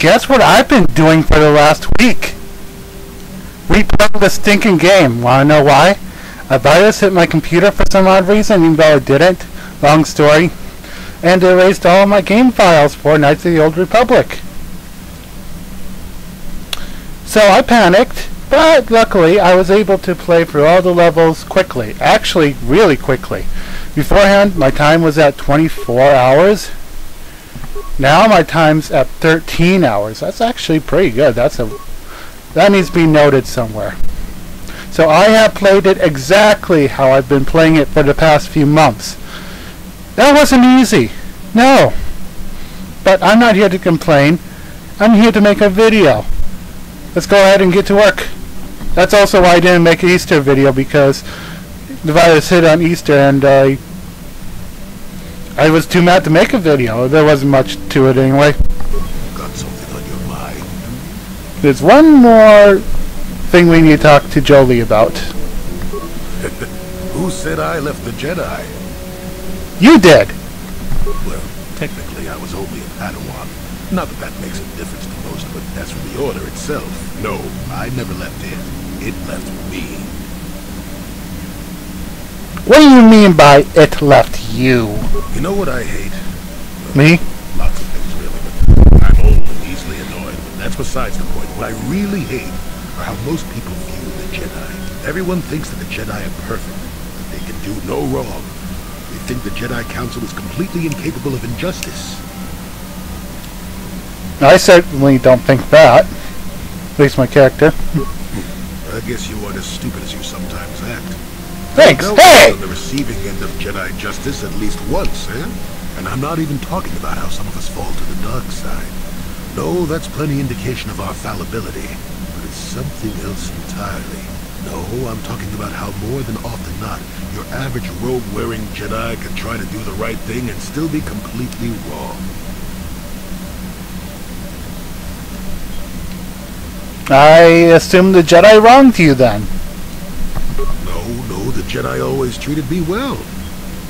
Guess what I've been doing for the last week? Replaying the stinking game. Wanna know why? A virus hit my computer for some odd reason, even though it didn't. Long story. And it erased all of my game files for Knights of the Old Republic. So I panicked, but luckily I was able to play through all the levels quickly. Actually, really quickly. Beforehand, my time was at 24 hours. Now my time's at 13 hours. That's actually pretty good. That needs to be noted somewhere. So I have played it exactly how I've been playing it for the past few months. That wasn't easy. No. But I'm not here to complain. I'm here to make a video. Let's go ahead and get to work. That's also why I didn't make an Easter video, because the virus hit on Easter and I was too mad to make a video. There wasn't much to it anyway. Got something on your mind? There's one more thing we need to talk to Jolie about. Who said I left the Jedi? You did! Well, technically I was only a Padawan. Not that that makes a difference to most, but as for the Order itself, no, I never left it. It left me. What do you mean by it left you? You know what I hate? Me? Lots of things, really, but I'm old and easily annoyed. But that's besides the point. What I really hate are how most people view the Jedi. Everyone thinks that the Jedi are perfect, that they can do no wrong. They think the Jedi Council is completely incapable of injustice. I certainly don't think that. At least my character. I guess you aren't as stupid as you sometimes act. Thanks. Well, Hey! on the receiving end of Jedi justice at least once, eh? And I'm not even talking about how some of us fall to the dark side. No, that's plenty indication of our fallibility. But it's something else entirely. No, I'm talking about how more than often not, your average robe-wearing Jedi can try to do the right thing and still be completely wrong. I assume the Jedi wronged you then. No, the Jedi always treated me well.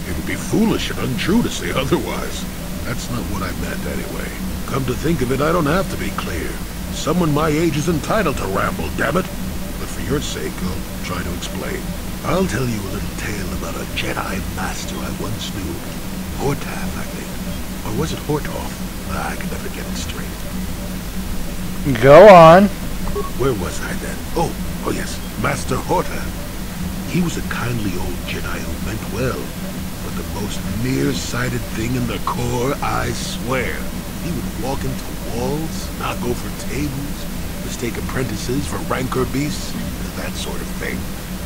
It would be foolish and untrue to say otherwise. That's not what I meant anyway. Come to think of it, I don't have to be clear. Someone my age is entitled to ramble, damn it. But for your sake, I'll try to explain. I'll tell you a little tale about a Jedi master I once knew. Hortath, I think. Or was it Hortoff? I can never get it straight. Go on. Where was I then? Oh yes, Master Hortath. He was a kindly old Jedi who meant well, but the most nearsighted thing in the Corps, I swear. He would walk into walls, knock over tables, mistake apprentices for rancor beasts, that sort of thing.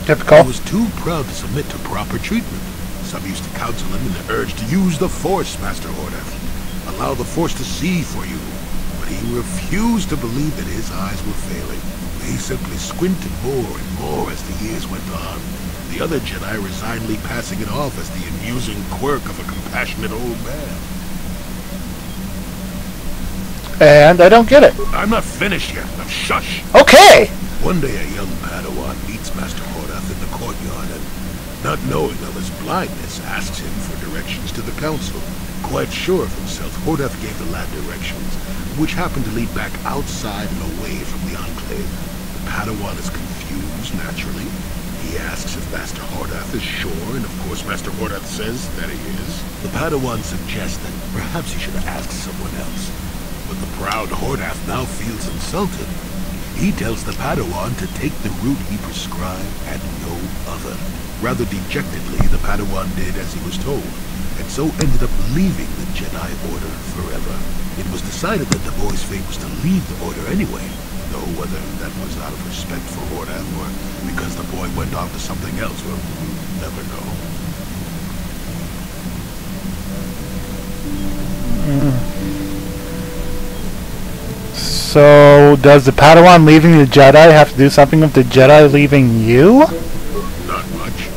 Typical. He was too proud to submit to proper treatment. Some used to counsel him in the urge to use the Force, Master Hortath. Allow the Force to see for you. But he refused to believe that his eyes were failing. He simply squinted more and more as the years went on. The other Jedi resignedly passing it off as the amusing quirk of a compassionate old man. And I don't get it. I'm not finished yet. Now shush. Okay! One day a young Padawan meets Master Hortath in the courtyard and, not knowing of his blindness, asks him for directions to the council. Quite sure of himself, Hortath gave the lad directions, which happened to lead back outside and away from the Enclave. The Padawan is confused, naturally. He asks if Master Hortath is sure, and of course Master Hortath says that he is. The Padawan suggests that perhaps he should ask someone else. But the proud Hortath now feels insulted. He tells the Padawan to take the route he prescribed and no other. Rather dejectedly, the Padawan did as he was told, and so ended up leaving the Jedi Order forever. It was decided that the boy's fate was to leave the Order anyway, though whether that was out of respect for Hortath or because the boy went on to something else, we'll never know. So, does the Padawan leaving the Jedi have to do something with the Jedi leaving you? Not much.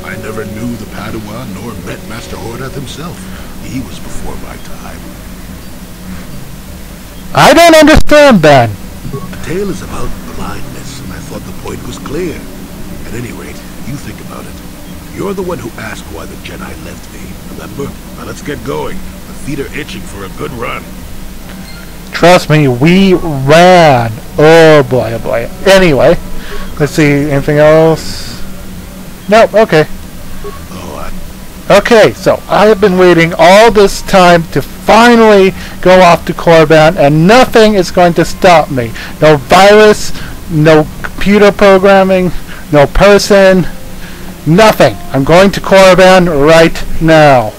I never knew the Padawan nor met Master Hortath himself. He was before my time. I don't understand then. The tale is about blindness, and I thought the point was clear. At any rate, you think about it. You're the one who asked why the Jedi left me, remember? Now let's get going. My feet are itching for a good run. Trust me, we ran. Oh boy, oh boy. Anyway, let's see, anything else? Nope, okay. Okay, so I have been waiting all this time to finally go off to Korriban, and nothing is going to stop me. No virus, no computer programming, no person, nothing. I'm going to Korriban right now.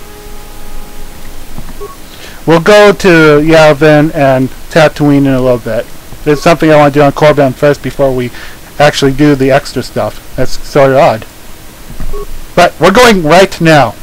We'll go to Yavin and Tatooine in a little bit. There's something I want to do on Korriban first before we actually do the extra stuff. That's sort of odd. But we're going right now.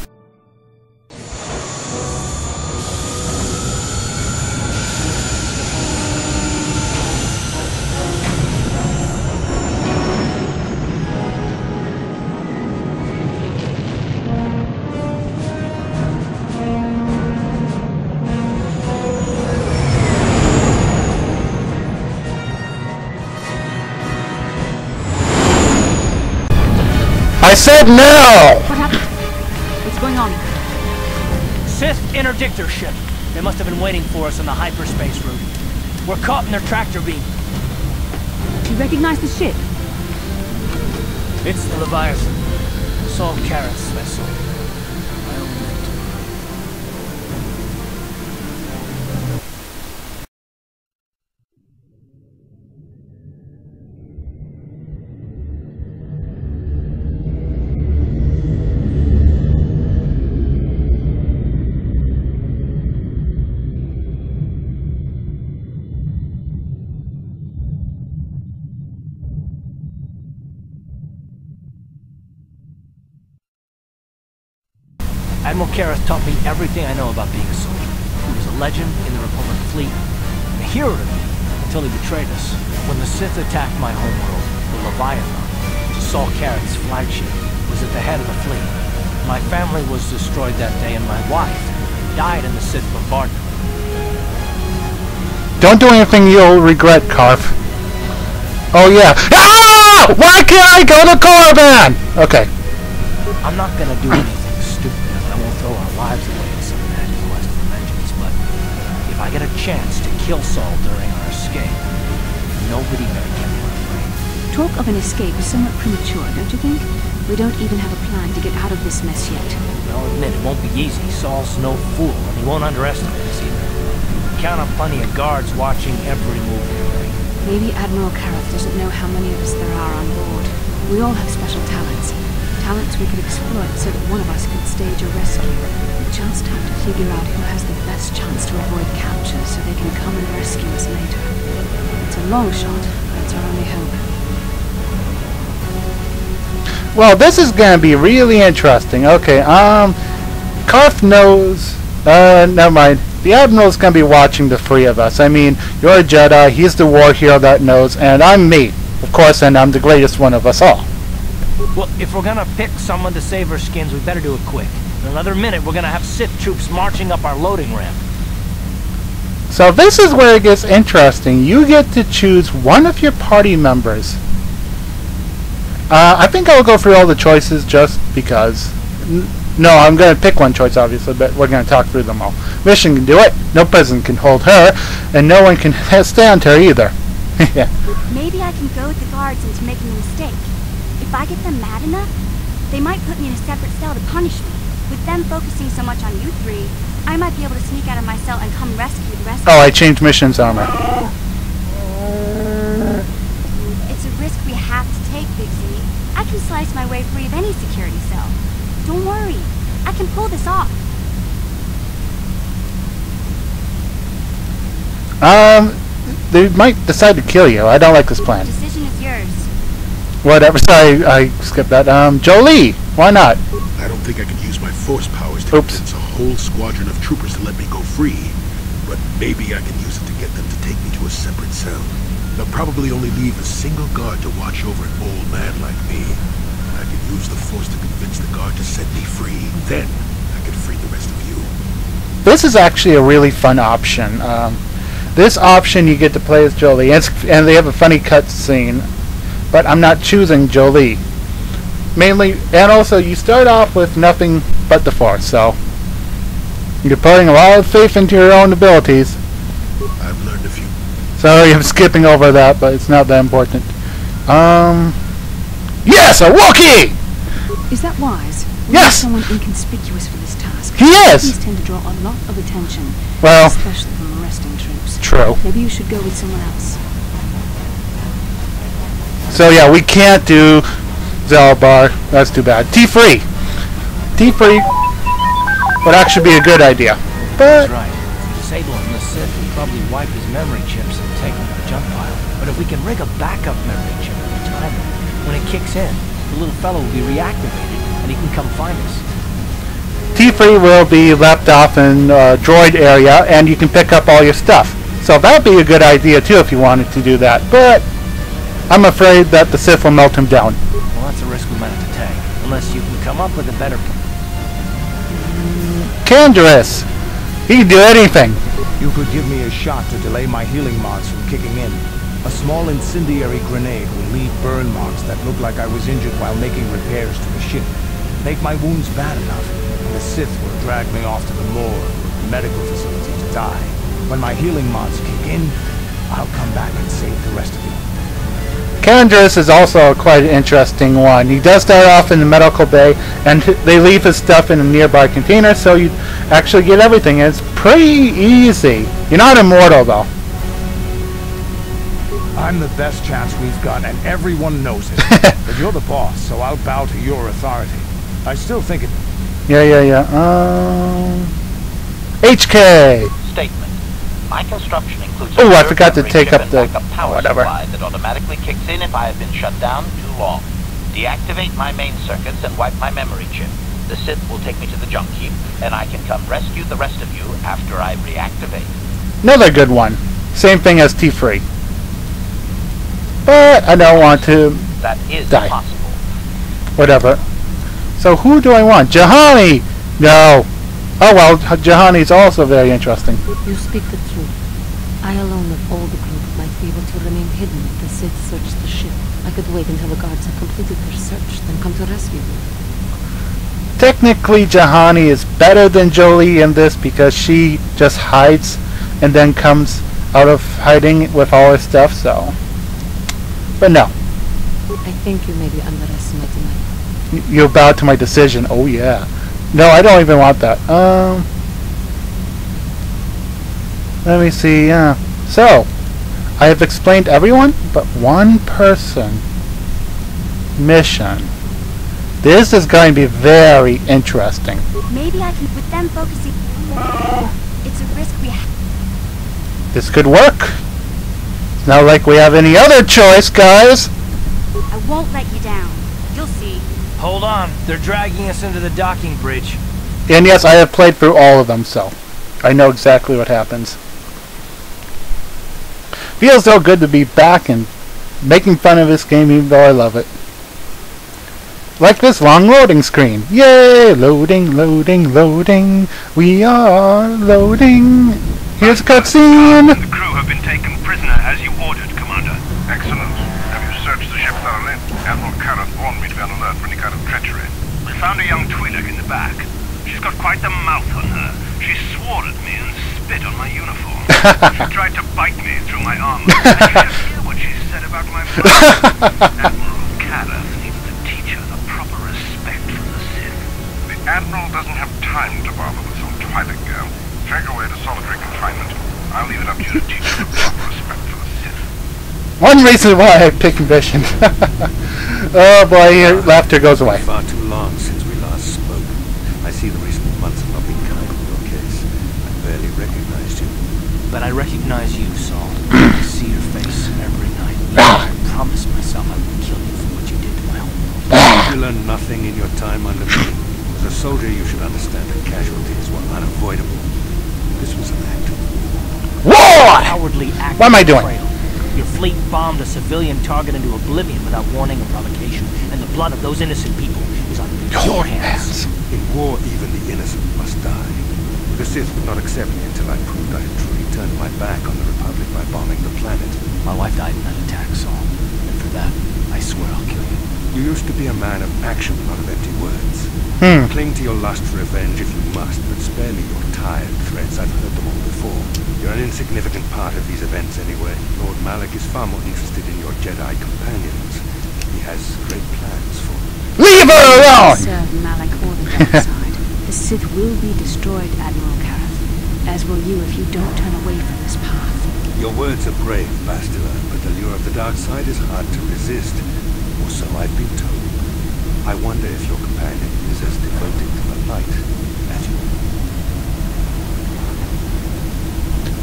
I said no! What happened? What's going on? Sith interdictor ship. They must have been waiting for us on the hyperspace route. We're caught in their tractor beam. Do you recognize the ship? It's the Leviathan. Saul Carrott's vessel. My own mentor. Admiral Karras taught me everything I know about being a soldier. He was a legend in the Republic fleet, and a hero to me until he betrayed us. When the Sith attacked my homeworld, the Leviathan, which is Saul Carrott's flagship, was at the head of the fleet. My family was destroyed that day, and my wife died in the Sith bombardment. Don't do anything you'll regret, Carf. Oh yeah. Ah! Why can't I go to Korriban? Okay. I'm not gonna do anything stupid. I won't throw our lives away in some mad quest for vengeance, but if I get a chance to kill Saul during our escape, nobody better get in my way. Talk of an escape is somewhat premature, don't you think? We don't even have a plan to get out of this mess yet. I'll admit it won't be easy. Saul's no fool, and he won't underestimate us either. Count on plenty of guards watching every move we make. Maybe Admiral Karras doesn't know how many of us there are on board. We all have special talents. Talents we could exploit so that one of us could stage a rescue. We just have to figure out who has the best chance to avoid capture so they can come and rescue us later. It's a long shot, but it's our only hope. Well, this is gonna be really interesting. Okay, Karf knows, never mind. The Admiral's gonna be watching the three of us. I mean, you're a Jedi, he's the war hero that knows, and I'm me. Of course, and I'm the greatest one of us all. Well, if we're gonna pick someone to save our skins, we better do it quick. In another minute, we're gonna have Sith troops marching up our loading ramp. So this is where it gets interesting. You get to choose one of your party members. I think I'll go through all the choices just because. No, I'm going to pick one choice, obviously, but we're going to talk through them all. Mission can do it. No president can hold her, and no one can stand her either. Yeah. Maybe I can goad the guards into making a mistake. If I get them mad enough, they might put me in a separate cell to punish me. With them focusing so much on you three, I might be able to sneak out of my cell and come rescue the rest of them. Oh, I changed missions armor. It's a risk we have to take, Big Z. I can slice my way free of any security cell. Don't worry, I can pull this off. They might decide to kill you. I don't like this plan. The decision is yours. Whatever. Sorry, I skipped that. Jolie, why not? I don't think I can use my force powers to convince a whole squadron of troopers to let me go free, but maybe I can use it to get them to take me to a separate cell. They'll probably only leave a single guard to watch over an old man like me. I could use the force to convince the guard to set me free. Then I could free the rest of you. This is actually a really fun option. This option you get to play as Jolie, and they have a funny cut scene, but I'm not choosing Jolie. Mainly, and also you start off with nothing but the force, so you're putting a lot of faith into your own abilities. I've learned a Sorry, I'm skipping over that, but it's not that important. Yes, a Wookiee! Is that wise? We Yes! need someone inconspicuous for this task. He is! Wookiees tend to draw a lot of attention, Well, especially from arresting troops. true. Maybe you should go with someone else. So yeah, we can't do Zalbar. That's too bad. T3 would actually be a good idea. But That's right. Disabling the Sith will probably wipe his memory chips and take them to the junk pile. But if we can rig a backup memory chip at the time, when it kicks in, the little fellow will be reactivated and he can come find us. T3 will be left off in droid area, and you can pick up all your stuff. So that would be a good idea too if you wanted to do that. But I'm afraid that the Sith will melt him down. Well, that's a risk we might have to take. Unless you can come up with a better plan. Canderous! He can do anything. You could give me a shot to delay my healing mods from kicking in. A small incendiary grenade will leave burn marks that look like I was injured while making repairs to the ship. Make my wounds bad enough, and the Sith will drag me off to the morgue, medical facility to die. When my healing mods kick in, I'll come back and save the rest of you. Canderous is also a quite interesting one. He does start off in the medical bay, and they leave his stuff in a nearby container, so you actually get everything. And it's pretty easy. You're not immortal, though. I'm the best chance we've got, and everyone knows it. But you're the boss, so I'll bow to your authority. I still think it... Yeah. HK! Statement. My construction includes Oh, a I third forgot to memory take chip up and the... backup power whatever. supply that automatically kicks in if I have been shut down too long. Deactivate my main circuits and wipe my memory chip. The Sith will take me to the junk heap, and I can come rescue the rest of you after I reactivate. Another good one. Same thing as T3. But I don't want to That is die. possible. Whatever. So who do I want? Jahani! No. Oh well, Jahani's also very interesting. You speak the truth. I alone of all the group might be able to remain hidden if the Sith search the ship. I could wait until the guards have completed their search, then come to rescue you. Technically, Jahani is better than Jolie in this because she just hides and then comes out of hiding with all her stuff, so... But no. I think you may be underestimating my... You bow to my decision. Oh yeah. No, I don't even want that. Let me see. So, I have explained everyone but one person. Mission. This is going to be very interesting. Maybe I can, with them focusing... It's a risk we have. This could work. It's not like we have any other choice, guys. I won't let you down. You'll see. Hold on. They're dragging us into the docking bridge. And yes, I have played through all of them, so I know exactly what happens. Feels so good to be back and making fun of this game, even though I love it. Like this long loading screen. Yay! Loading, loading, loading. We are loading. Here's a cutscene. The crew have been taken prisoner as you ordered, Commander. Excellent. Have you searched the ship thoroughly? Admiral Karras warned me to be on alert for any kind of treachery. We found a young Twi'lek in the back. She's got quite the mouth on her. She swore at me and spit on my uniform. She tried to bite me through my armor. I can't hear what she said about my blood. Admiral Karras needs to teach her the proper respect for the Sith. The Admiral doesn't have time to bother with some Twi'lek girl. Take her away to solitary confinement. I'll leave it up to you to teach her the proper respect for the Sith. One reason why I picked Mission. Oh boy, your laughter goes away. Far too long since we last spoke. I see the recent months have not been kind in your case. I barely recognized you. But I recognize you, Saul. I see your face every night. I promised myself I would kill you for what you did to my home. You learned nothing in your time under me. As a soldier, you should understand that casualties were unavoidable. This was an act of War! Cowardly act What am I of doing? betrayal. Your fleet bombed a civilian target into oblivion without warning or provocation, and the blood of those innocent people is on your hands. In war, even the innocent must die. The Sith would not accept me until I proved I had truly turned my back on the Republic by bombing the planet. My wife died in that attack, Saul. And for that, I swear I'll kill you. You used to be a man of action, not of empty words. Cling to your lust for revenge if you must, but spare me your tired threats. I've heard them all before. You're an insignificant part of these events anyway. Lord Malik is far more interested in your Jedi companions. He has great plans for them. Leave her alone! Serve Malik or the dark side. The Sith will be destroyed, Admiral Kareth, as will you if you don't turn away from this path. Your words are brave, Bastila, but the lure of the dark side is hard to resist. Or so I've been told. I wonder if your companion is as devoted to the light as you are.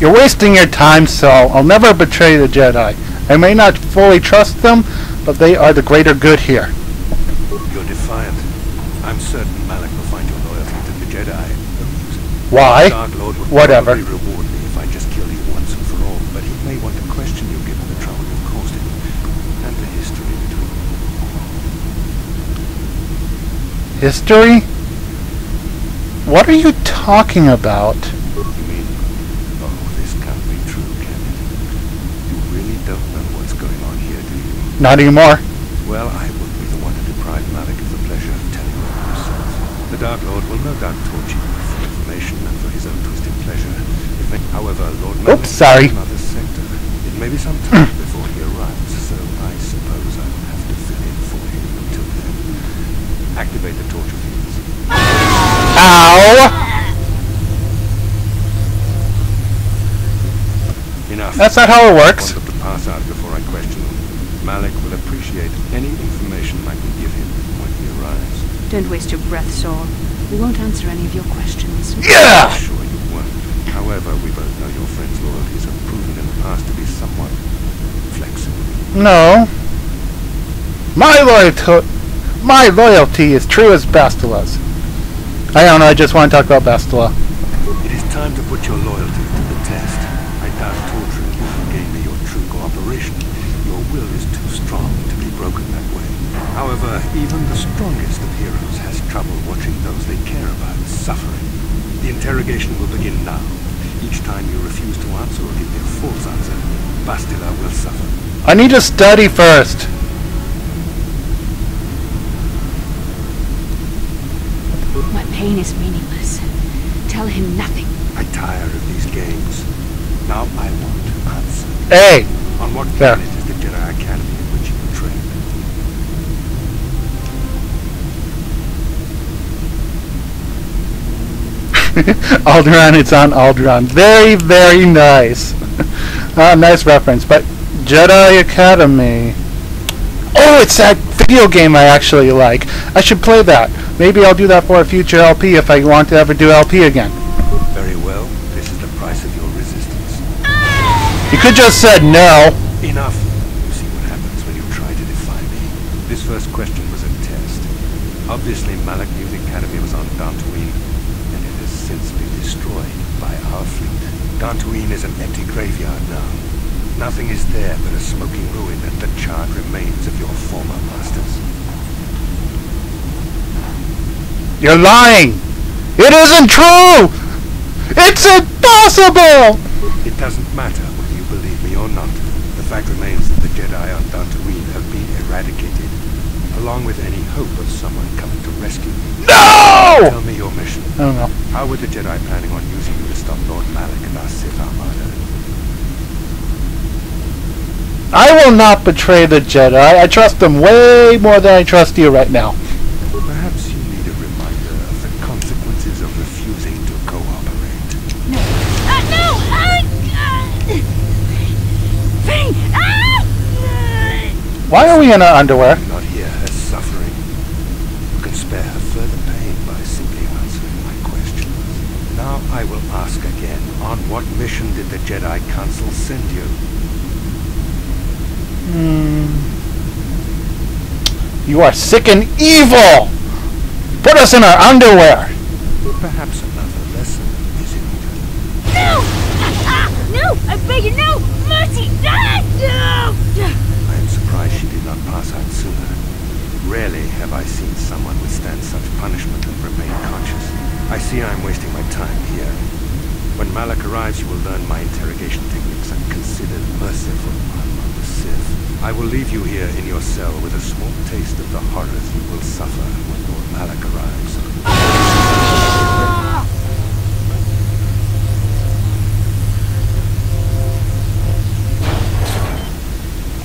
You're wasting your time, Saul. I'll never betray the Jedi. I may not fully trust them, but they are the greater good here. You're defiant. I'm certain Malik will find your loyalty to the Jedi amusing. Why? The Dark Lord would Whatever. probably reward me if I just killed you once and for all, but he may want to question you given the trouble you've caused him, and the history between you. History? What are you talking about? You mean, oh, this can't be true, can it? You really don't know what's going on here, do you? Not anymore. Well, I wouldn't be the one to deprive Malik of the pleasure of telling you himself. The Dark Lord will no doubt torture you for information and for his own twisted pleasure. However, Lord Malik Oops, sorry. is another sector. It may be some time before he arrives, so I suppose I will have to fill in for him until then. Activate the torture fields. Ow! Enough. That's not how it works. I want them to pass out before I question them. Malik will appreciate any information I can give him when he arrives. Don't waste your breath, Saul. We won't answer any of your questions. Yeah! Sure you won't. However, we both know your friend's loyalties have proven in the past to be somewhat flexible. No. My loyalty is true as Bastila's. I don't know, I just want to talk about Bastila. It is time to put your loyalty to the test. I doubt torturing you will gain me your true cooperation. Your will is too strong to be broken that way. However, even the strongest of heroes has trouble watching those they care about suffering. The interrogation will begin now. Each time you refuse to answer or give me a false answer, Bastila will suffer. I need to study first. My pain is meaningless. Tell him nothing. I tire of these games. Now I want answers. Hey! On what There. planet is the Jedi Academy in which you were trained? Alderaan, it's on Alderaan. Very, very nice. Nice reference. But Jedi Academy. Oh, it's that video game I actually like. I should play that. Maybe I'll do that for a future LP if I want to ever do LP again. Very well. This is the price of your resistance. You could just said no. Enough. You see what happens when you try to defy me. This first question was a test. Obviously, Malik knew the Academy was on Dantooine, and it has since been destroyed by our fleet. Dantooine is an empty graveyard now. Nothing is there but a smoking ruin and the charred remains of your former masters. You're lying! It isn't true! It's impossible! It doesn't matter whether you believe me or not. The fact remains that the Jedi on Dantooine have been eradicated, along with any hope of someone coming to rescue you. No! Tell me your mission. I don't know. How were the Jedi planning on using you to stop Lord Malik and our Sith Armada? I will not betray the Jedi. I trust them way more than I trust you right now. Perhaps you need a reminder of the consequences of refusing to cooperate. Why are we in our underwear? Not here as suffering. You can spare her further pain by simply answering my questions. Now I will ask again. On what mission did the Jedi Council send you? You are sick and evil! Put us in our underwear! Perhaps another lesson is in order. No! No! I beg you, no! Mercy! No! I am surprised she did not pass out sooner. Rarely have I seen someone withstand such punishment and remain conscious. I see I am wasting my time here. When Malik arrives, you will learn my interrogation techniques and consider merciful. I'm on the Sith, I will leave you here in your cell with a small taste of the horrors you will suffer when Lord Malak arrives.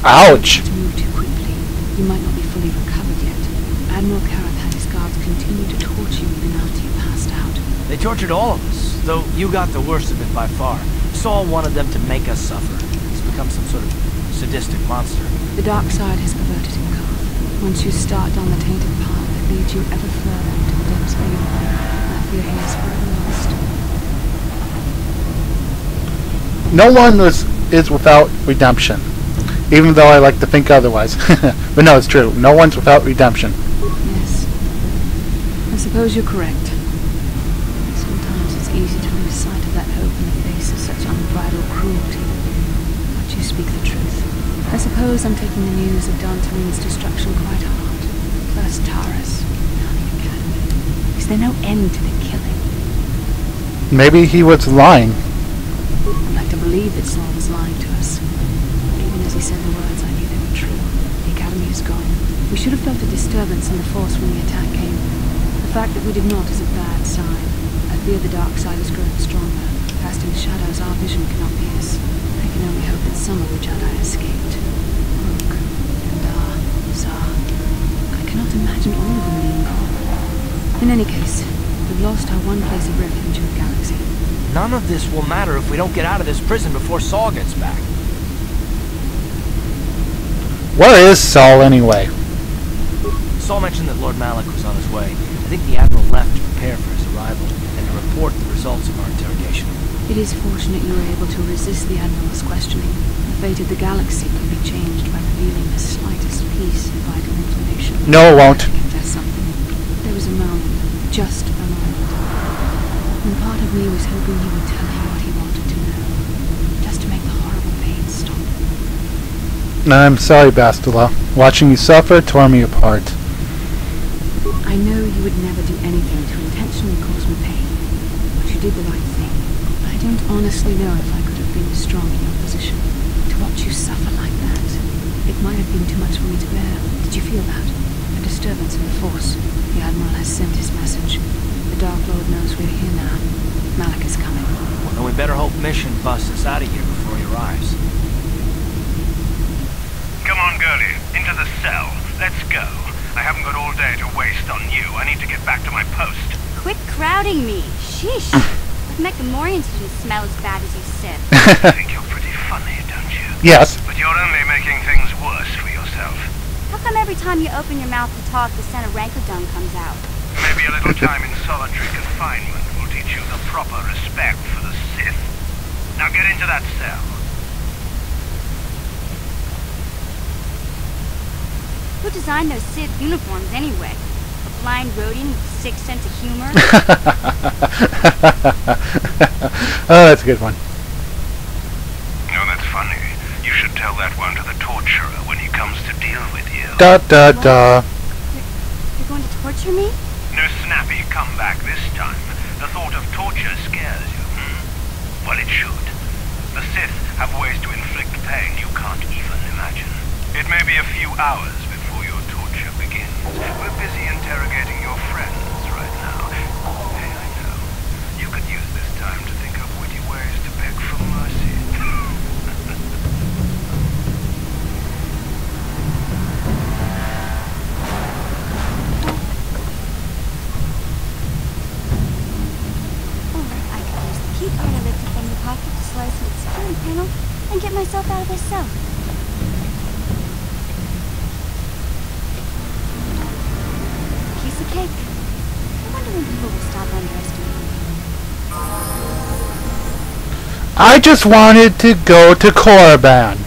Ouch! To move too quickly. You might not be fully recovered yet. Admiral Karath had his guards continue to torture you even after you passed out. They tortured all of us, though you got the worst of it by far. Saul wanted them to make us suffer. He's become some sort of sadistic monster. The dark side has perverted him, Karth. Once you start down the tainted path, it leads you ever further into the depths beyond. I fear he is forever lost. No one is without redemption. Even though I like to think otherwise. But no, it's true. No one's without redemption. Yes. I suppose you're correct. Sometimes it's easy to lose sight of that hope in the face of such unbridled cruelty. But you speak the truth. I suppose I'm taking the news of Don Tarin's destruction quite hard. First Taurus, now the Academy. Is there no end to the killing? Maybe he was lying. I'd like to believe that Saul was lying to us. As he said the words, I knew they were true. The Academy is gone. We should have felt a disturbance in the Force when the attack came. The fact that we did not is a bad sign. I fear the dark side is growing stronger. Cast in shadows, our vision cannot pierce. I can only hope that some of the Jedi escaped. Rook, Endar, Zar. I cannot imagine all of them being gone. In any case, we've lost our one place of refuge in the galaxy. None of this will matter if we don't get out of this prison before Saul gets back. Where is Saul anyway? Saul mentioned that Lord Malak was on his way. I think the Admiral left to prepare for his arrival and to report the results of our interrogation. It is fortunate you were able to resist the Admiral's questioning. The fate of the galaxy can be changed by revealing the slightest piece of vital information. No, it won't. I confess something. There was a moment, just a moment, when part of me was hoping he would tell him what he wanted to know, just to make the horrible pain stop. I'm sorry, Bastila. Watching you suffer tore me apart. I know you would never do anything to intentionally cause me pain, but you did the right thing. I don't honestly know if I could have been strong in your position. To watch you suffer like that, it might have been too much for me to bear. Did you feel that? A disturbance in the Force. The Admiral has sent his message. The Dark Lord knows we're here now. Malak is coming. Well, then we better hope Mission busts us out of here before he arrives. Come on, girlie. Into the cell. Let's go. I haven't got all day to waste on you. I need to get back to my post. Quit crowding me. Sheesh. Like Mechamorians didn't smell as bad as you said. I think you're pretty funny, don't you? Yes. But you're only making things worse for yourself. How come every time you open your mouth to talk, the scent of Rancordung comes out? Maybe a little time in solitary confinement will teach you the proper respect for the Sith. Now get into that cell. Who designed those Sith uniforms anyway? A blind Rhodian with a sick sense of humor? Oh, that's a good one. No, that's funny. You should tell that one to the torturer when he comes to deal with you. Da da da. You're going to torture me? No snappy comeback this time. The thought of torture scares you, hmm? Well, it should. The Sith have ways to inflict pain you can't even imagine. It may be a few hours before your torture begins. We're busy interrogating your friends right now. Hey, I know. You could use this time to think of witty ways to beg for mercy. Key card I lifted from the pocket to slice its security panel and get myself out of this cell. Piece of cake. I wonder when people will stop underestimating me. I just wanted to go to Korriban.